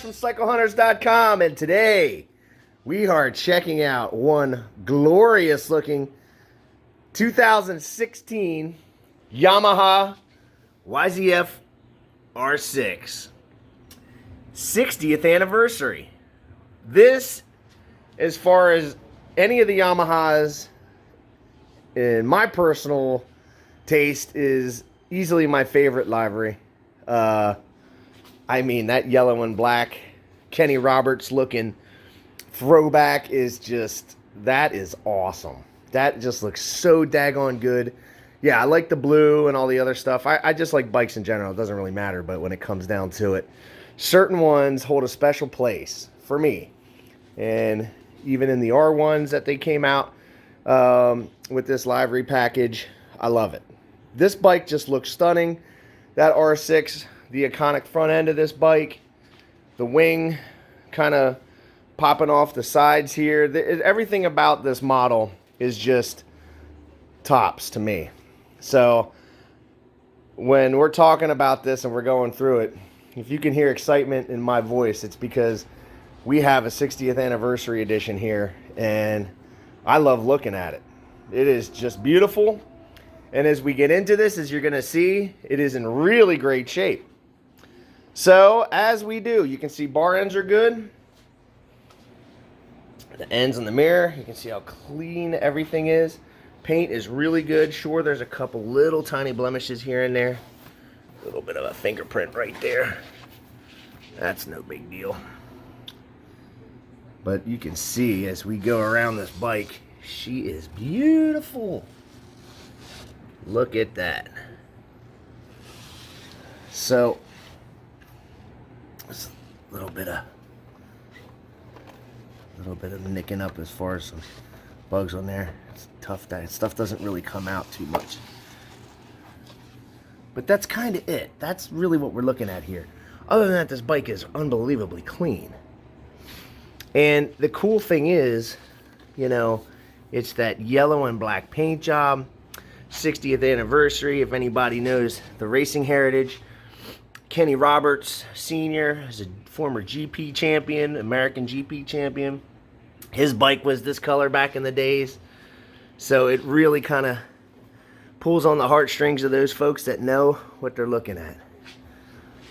from CycleHunters.com, and today we are checking out one glorious looking 2016 Yamaha YZF-R6 60th anniversary. This, as far as any of the Yamahas, in my personal taste, is easily my favorite livery. I mean, that yellow and black Kenny Roberts looking throwback is just, that is awesome. That just looks so daggone good. Yeah, I like the blue and all the other stuff. I just like bikes in general. It doesn't really matter, but when it comes down to it, certain ones hold a special place for me. And even in the R1s that they came out with this livery package, I love it. This bike just looks stunning. That R6, the iconic front end of this bike, the wing kind of popping off the sides here. Everything about this model is just tops to me. So when we're talking about this and we're going through it, if you can hear excitement in my voice, it's because we have a 60th anniversary edition here, and I love looking at it. It is just beautiful. And as we get into this, as you're going to see, it is in really great shape. So, as we do, you can see bar ends are good. The ends on the mirror, you can see how clean everything is. Paint is really good. Sure, there's a couple little tiny blemishes here and there. A little bit of a fingerprint right there. That's no big deal. But you can see as we go around this bike, she is beautiful. Look at that. So, just a little bit of nicking up as far as some bugs on there. It's tough. That stuff doesn't really come out too much. But that's kind of it. That's really what we're looking at here. Other than that, this bike is unbelievably clean. And the cool thing is, you know, it's that yellow and black paint job. 60th anniversary. If anybody knows the racing heritage, Kenny Roberts Sr. is a former GP champion, American GP champion. His bike was this color back in the days. So it really kind of pulls on the heartstrings of those folks that know what they're looking at.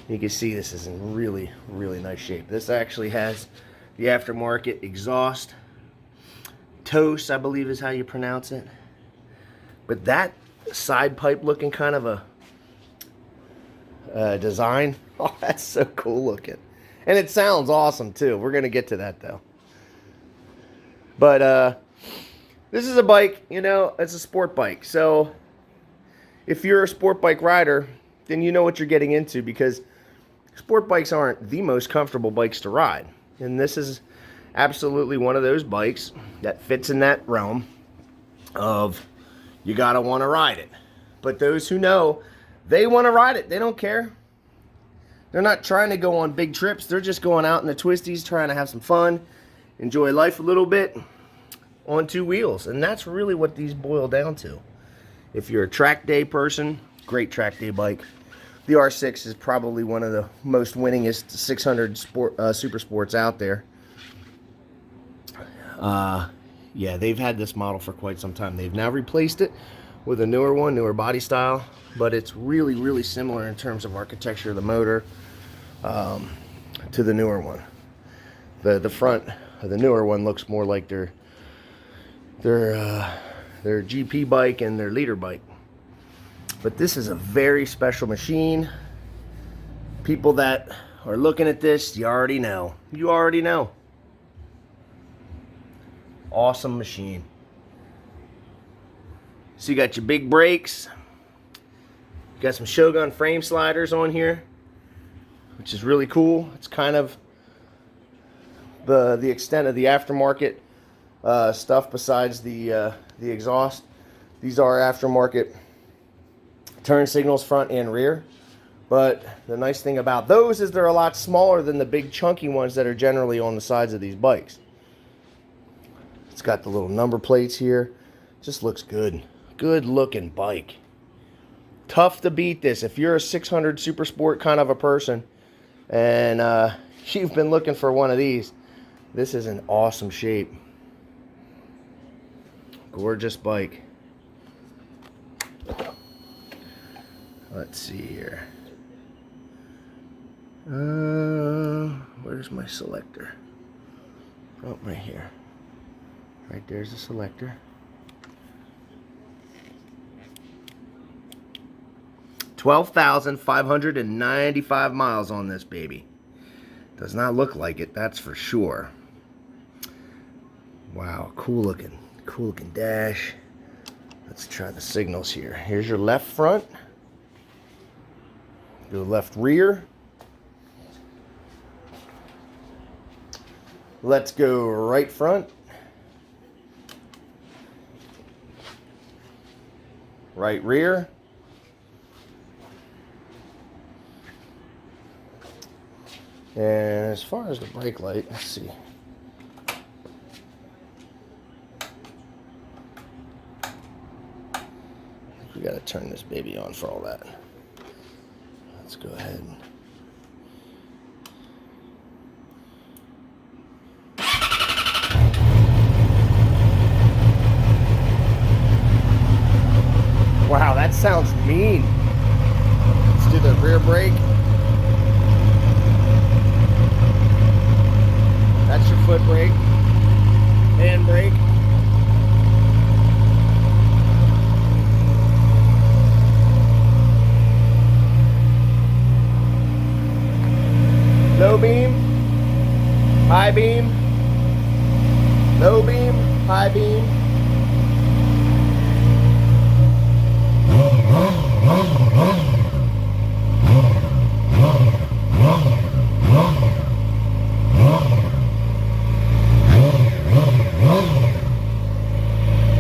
You can see this is in really, really nice shape. This actually has the aftermarket exhaust. Toast, I believe is how you pronounce it. But that side pipe looking kind of a design, oh, that's so cool looking. And it sounds awesome too. We're going to get to that though. But this is a bike, you know, it's a sport bike. So if you're a sport bike rider, then you know what you're getting into, because sport bikes aren't the most comfortable bikes to ride. And this is absolutely one of those bikes that fits in that realm of you gotta want to ride it. But those who know, they want to ride it. They don't care. They're not trying to go on big trips. They're just going out in the twisties, trying to have some fun, enjoy life a little bit on two wheels. And that's really what these boil down to. If you're a track day person, great track day bike. The R6 is probably one of the most winningest 600 super sports out there. Yeah, they've had this model for quite some time. They've now replaced it with a newer one, newer body style, but it's really, really similar in terms of architecture of the motor to the newer one. The front of the newer one looks more like their GP bike and their leader bike. But this is a very special machine. People that are looking at this, you already know. You already know. Awesome machine. So you got your big brakes. You got some Shogun frame sliders on here, which is really cool. It's kind of the extent of the aftermarket stuff besides the exhaust. These are aftermarket turn signals front and rear. But the nice thing about those is they're a lot smaller than the big chunky ones that are generally on the sides of these bikes. It's got the little number plates here. Just looks good. Good looking bike. Tough to beat this. If you're a 600 Super Sport kind of a person and you've been looking for one of these, this is an awesome shape. Gorgeous bike. Let's see here. Where's my selector? Oh, right here. Right there's the selector. 12,595 miles on this baby. Does not look like it, that's for sure. Wow, cool looking dash. Let's try the signals here. Here's your left front. Go left rear. Let's go right front. Right rear. And as far as the brake light, let's see. We gotta turn this baby on for all that. Let's go ahead. Wow, that sounds mean. Let's do the rear brake. That's your foot brake. Hand brake. Low beam, high beam, low beam, high beam.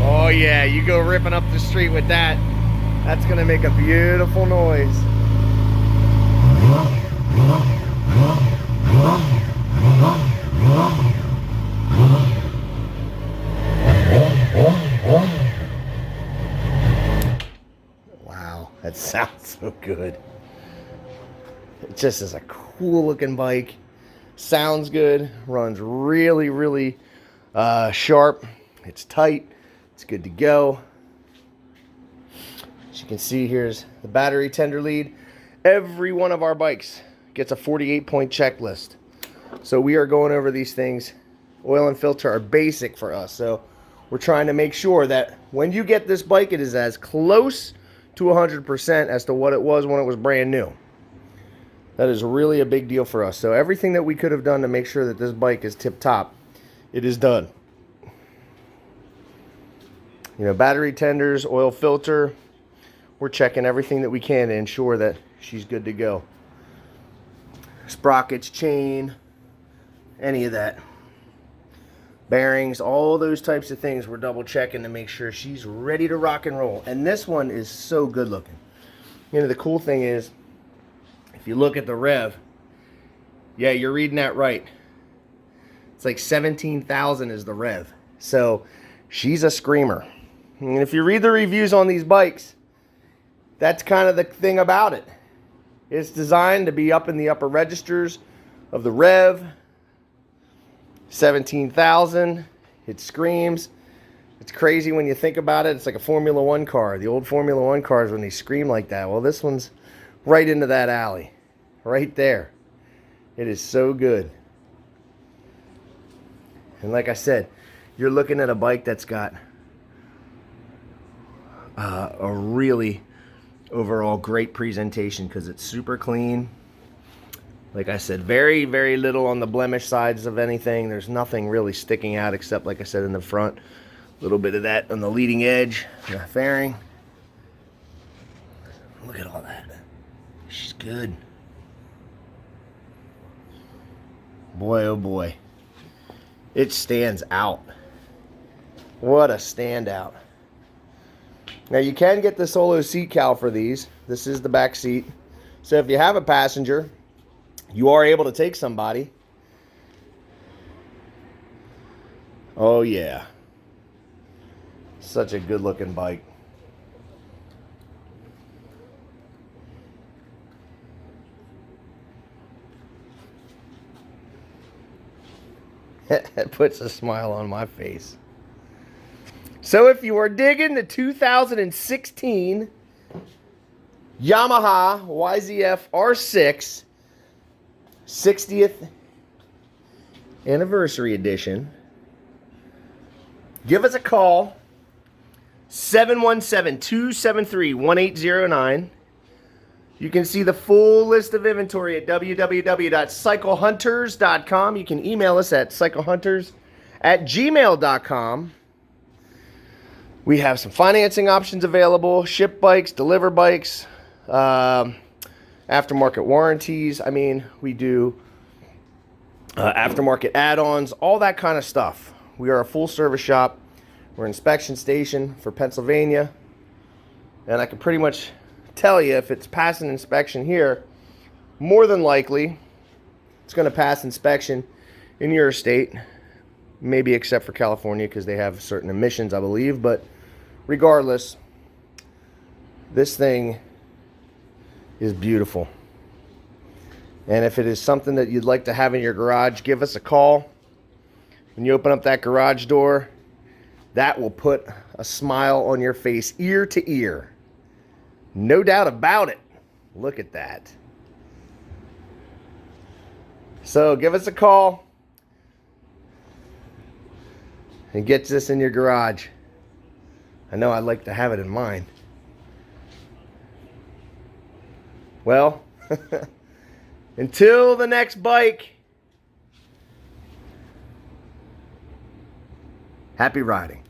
Oh yeah, you go ripping up the street with that. That's gonna make a beautiful noise. Wow, that sounds so good. It just is a cool looking bike. Sounds good, runs really, really sharp. It's tight, it's good to go. As you can see, here's the battery tender lead. Every one of our bikes gets a 48-point checklist. So we are going over these things. Oil and filter are basic for us. So we're trying to make sure that when you get this bike, it is as close to 100% as to what it was when it was brand new. That is really a big deal for us. So everything that we could have done to make sure that this bike is tip-top, it is done. You know, battery tenders, oil filter, we're checking everything that we can to ensure that she's good to go. Sprockets, chain, any of that. Bearings, all those types of things we're double checking to make sure she's ready to rock and roll. And this one is so good looking. You know, the cool thing is, if you look at the rev, yeah, you're reading that right. It's like 17,000 is the rev. So she's a screamer. And if you read the reviews on these bikes, that's kind of the thing about it. It's designed to be up in the upper registers of the rev. 17,000. It screams. It's crazy when you think about it. It's like a Formula One car. The old Formula One cars, when they scream like that. Well, this one's right into that alley. Right there. It is so good. And like I said, you're looking at a bike that's got a really overall great presentation because it's super clean. Like I said, very, very little on the blemish sides of anything. There's nothing really sticking out except, like I said, in the front. A little bit of that on the leading edge, the fairing. Look at all that. She's good. Boy, oh boy. It stands out. What a standout. Now you can get the solo seat cowl for these. This is the back seat. So if you have a passenger, you are able to take somebody. Oh yeah. Such a good looking bike. It puts a smile on my face. So if you are digging the 2016 Yamaha YZF-R6 60th Anniversary Edition, give us a call, 717-273-1809. You can see the full list of inventory at www.cyclehunters.com. You can email us at cyclehunters@gmail.com. We have some financing options available, ship bikes, deliver bikes, aftermarket warranties. I mean, we do aftermarket add-ons, all that kind of stuff. We are a full service shop. We're an inspection station for Pennsylvania, and I can pretty much tell you if it's passing inspection here, more than likely it's going to pass inspection in your state, maybe except for California because they have certain emissions, I believe. But regardless, this thing is beautiful. And if it is something that you'd like to have in your garage, give us a call. When you open up that garage door, that will put a smile on your face ear to ear. No doubt about it. Look at that. So give us a call and get this in your garage. I know I'd like to have it in mine. Well, until the next bike, happy riding.